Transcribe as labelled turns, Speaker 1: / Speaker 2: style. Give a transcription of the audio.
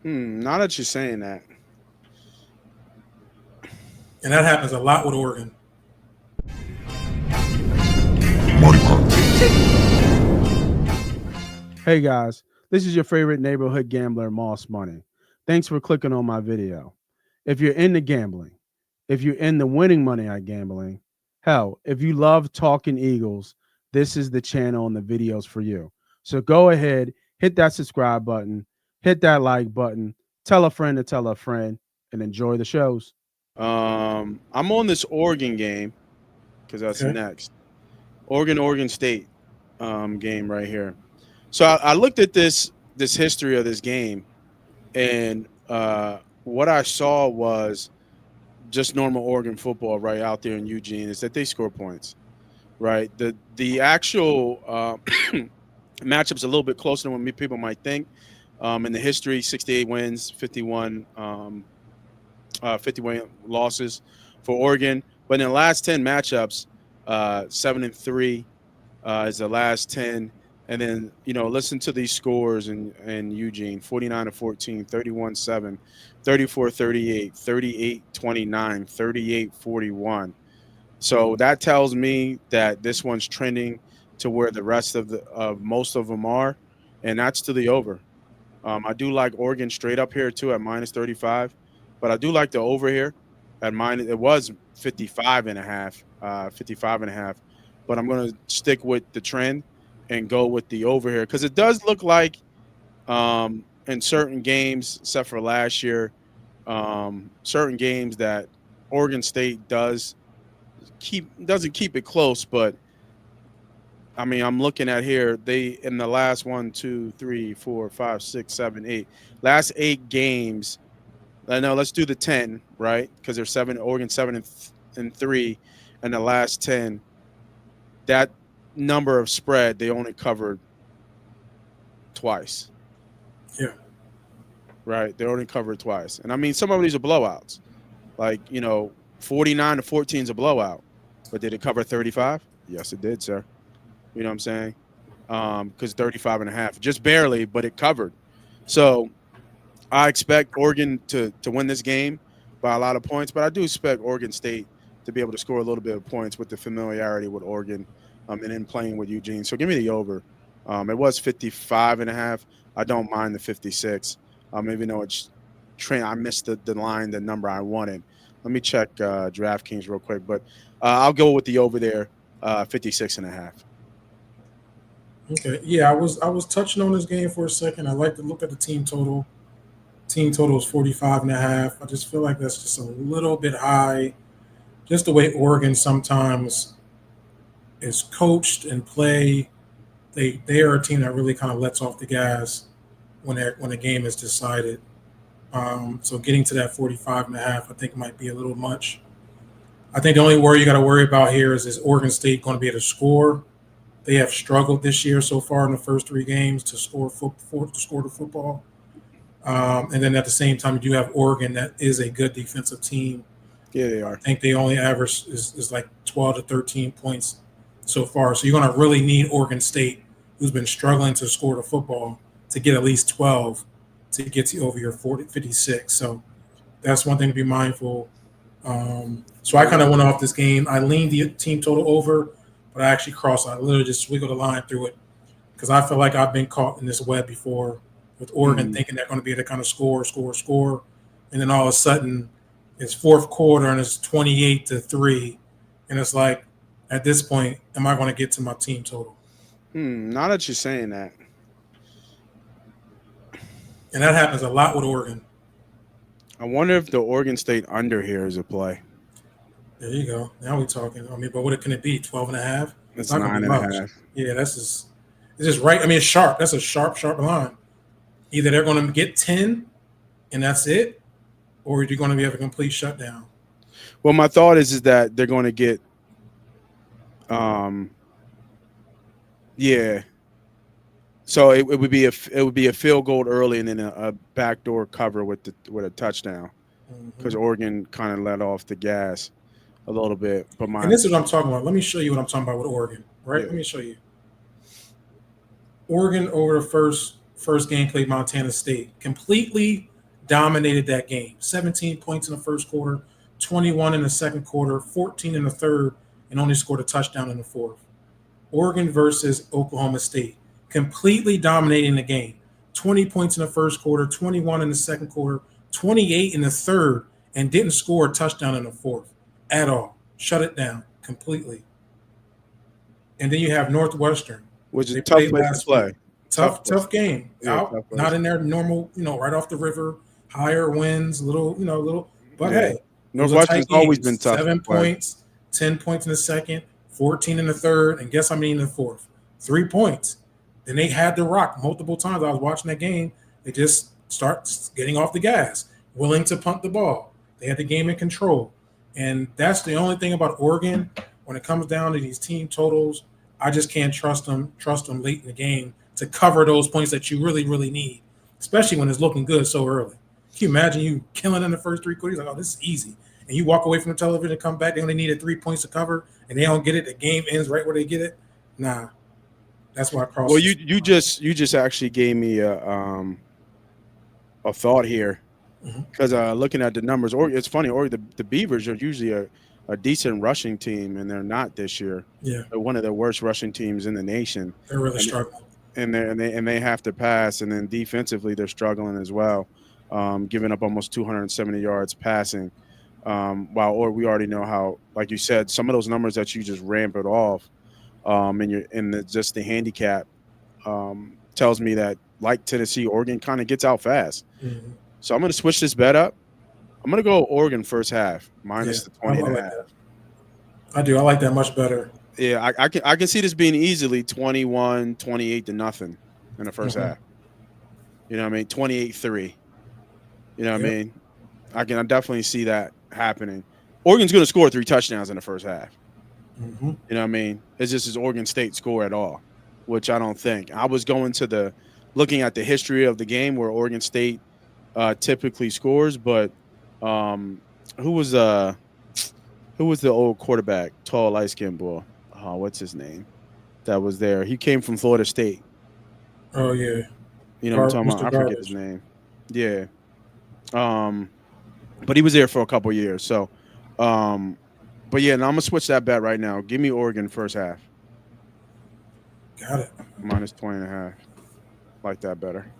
Speaker 1: Now that you're saying that,
Speaker 2: And that happens a lot with Oregon.
Speaker 3: Hey guys, this is your favorite neighborhood gambler, Moss Money. Thanks for clicking on my video. If you're into gambling, if you're into winning money at gambling, hell, if you love talking Eagles, this is the channel and the videos for you. So go ahead, hit that subscribe button, hit that like button, tell a friend to tell a friend, and enjoy the shows.
Speaker 1: I'm on this Oregon game because that's
Speaker 2: Okay.
Speaker 1: next. Oregon State game right here. So I looked at this history of this game, and what I saw was just normal Oregon football right out there in Eugene is that they score points, right? The actual matchup's a little bit closer than what people might think. In the history, 68 wins, 51 losses for Oregon. But in the last 10 matchups, 7-3 is the last 10. And then, listen to these scores in Eugene: 49-14, 31-7, 34-38, 38-29, 38-41. So that tells me that this one's trending to where the rest of most of them are, and that's to the over. I do like Oregon straight up here too at minus 35, but I do like the over here at minus. It was 55 and a half, 55 and a half, but I'm going to stick with the trend and go with the over here because it does look like in certain games, except for last year, certain games that Oregon State doesn't keep it close, but I mean, I'm looking at here. They in the last one, two, three, four, five, six, seven, eight, last 8 games. I know. Let's do the 10, right? Because they're seven. Oregon 7-3, and the last 10. That number of spread they only covered twice,
Speaker 2: Yeah.
Speaker 1: right? They only covered twice, and I mean some of these are blowouts. Like 49-14 is a blowout, but did it cover 35? Yes, it did, sir. You know what I'm saying? Because 35 and a half, just barely, but it covered. So I expect Oregon to win this game by a lot of points, but I do expect Oregon State to be able to score a little bit of points with the familiarity with Oregon and then playing with Eugene. So give me the over. It was 55 and a half. I don't mind the 56. Even though it's I missed the line, the number I wanted. Let me check DraftKings real quick, but I'll go with the over there, 56 and a half.
Speaker 2: Okay. Yeah, I was touching on this game for a second. I like to look at the team total. Team total is 45 and a half. I just feel like that's just a little bit high. Just the way Oregon sometimes is coached and play. They are a team that really kind of lets off the gas when a game is decided. So getting to that 45 and a half, I think might be a little much. I think the only worry you got to worry about here is Oregon State going to be able to score? They have struggled this year so far in the first 3 games to score the football. And then at the same time, you do have Oregon that is a good defensive team.
Speaker 1: Yeah, they
Speaker 2: I
Speaker 1: are.
Speaker 2: think they only average is like 12 to 13 points so far. So you're going to really need Oregon State, who's been struggling to score the football, to get at least 12 to get you over your 56. So that's one thing to be mindful. So I kind of went off this game. I leaned the team total over, but I actually crossed. I literally just wiggled a line through it because I feel like I've been caught in this web before with Oregon
Speaker 1: Mm.
Speaker 2: thinking they're going to be able to kind of score, and then all of a sudden it's fourth quarter and it's 28-3, and it's like at this point, am I going to get to my team total?
Speaker 1: Now that you're saying that,
Speaker 2: And that happens a lot with Oregon.
Speaker 1: I wonder if the Oregon State under here is a play.
Speaker 2: There you go. Now we're talking. I mean, but what can it be? 12 and a half? It's
Speaker 1: It's
Speaker 2: not going to
Speaker 1: nine
Speaker 2: be
Speaker 1: and a
Speaker 2: much.
Speaker 1: half.
Speaker 2: Yeah, it's just right. I mean, it's sharp. That's a sharp line. Either they're going to get 10 and that's it, or you're going to have a complete shutdown.
Speaker 1: Well, my thought is that they're going to get, um, yeah. So it would be a field goal early and then a backdoor cover with a touchdown because
Speaker 2: Hmm.
Speaker 1: Oregon kind of let off the gas a little bit. But
Speaker 2: And this is what I'm talking about. Let me show you what I'm talking about with Oregon. Right?
Speaker 1: yeah,
Speaker 2: Let me show you. Oregon over the first game played Montana State. Completely dominated that game. 17 points in the first quarter, 21 in the second quarter, 14 in the third, and only scored a touchdown in the fourth. Oregon versus Oklahoma State, completely dominating the game. 20 points in the first quarter, 21 in the second quarter, 28 in the third, and didn't score a touchdown in the fourth at all. Shut it down completely. And then you have Northwestern.
Speaker 1: Which is
Speaker 2: They
Speaker 1: a tough
Speaker 2: played
Speaker 1: place to
Speaker 2: last
Speaker 1: play.
Speaker 2: week. Tough game.
Speaker 1: Yeah,
Speaker 2: Out,
Speaker 1: tough place.
Speaker 2: not in their normal, right off the river, higher winds, little. But
Speaker 1: Yeah.
Speaker 2: hey, it was a
Speaker 1: Northwestern's
Speaker 2: tight game.
Speaker 1: always been tough to
Speaker 2: 7
Speaker 1: play.
Speaker 2: points, 10 points in the second, 14 in the third, and guess how many in the fourth? 3 points. Then they had to rock multiple times. I was watching that game. They just start getting off the gas, willing to punt the ball. They had the game in control. And that's the only thing about Oregon when it comes down to these team totals. I just can't trust them late in the game to cover those points that you really, really need, especially when it's looking good so early. Can you imagine you killing in the first 3 quarters? Like, oh, this is easy. And you walk away from the television and come back, they only needed 3 points to cover, and they don't get it. The game ends right where they get it. Nah, that's why I cross.
Speaker 1: Well, you just actually gave me a thought here because looking at the numbers, or it's funny, or the Beavers are usually a decent rushing team, and they're not this year.
Speaker 2: Yeah,
Speaker 1: They're one of the worst rushing teams in the nation.
Speaker 2: they're really struggling.
Speaker 1: And they have to pass, and then defensively they're struggling as well, giving up almost 270 yards passing. Or we already know how, like you said, some of those numbers that you just rambled off, just the handicap tells me that, like Tennessee, Oregon kind of gets out fast.
Speaker 2: Mm-hmm.
Speaker 1: So I'm going to switch this bet up. I'm going to go Oregon first half minus the 20 and a half.
Speaker 2: I do. I like that much better.
Speaker 1: Yeah, I can see this being easily 21, 28 to nothing in the first half. You know what I mean? 28-3. You know what I mean? I definitely see that happening. Oregon's going to score 3 touchdowns in the first half.
Speaker 2: Mm-hmm.
Speaker 1: You know what I mean? It's just as Oregon State score at all, which I don't think. I was going to looking at the history of the game where Oregon State typically scores, but who was the old quarterback, tall, light-skinned boy? What's his name? That was there. He came from Florida State.
Speaker 2: Oh yeah.
Speaker 1: You know what I'm talking about? I forget his name. Yeah. But he was there for a couple years. So, but yeah, now I'm gonna switch that bet right now. Give me Oregon first half.
Speaker 2: Got it.
Speaker 1: Minus 20 and a half. Like that better.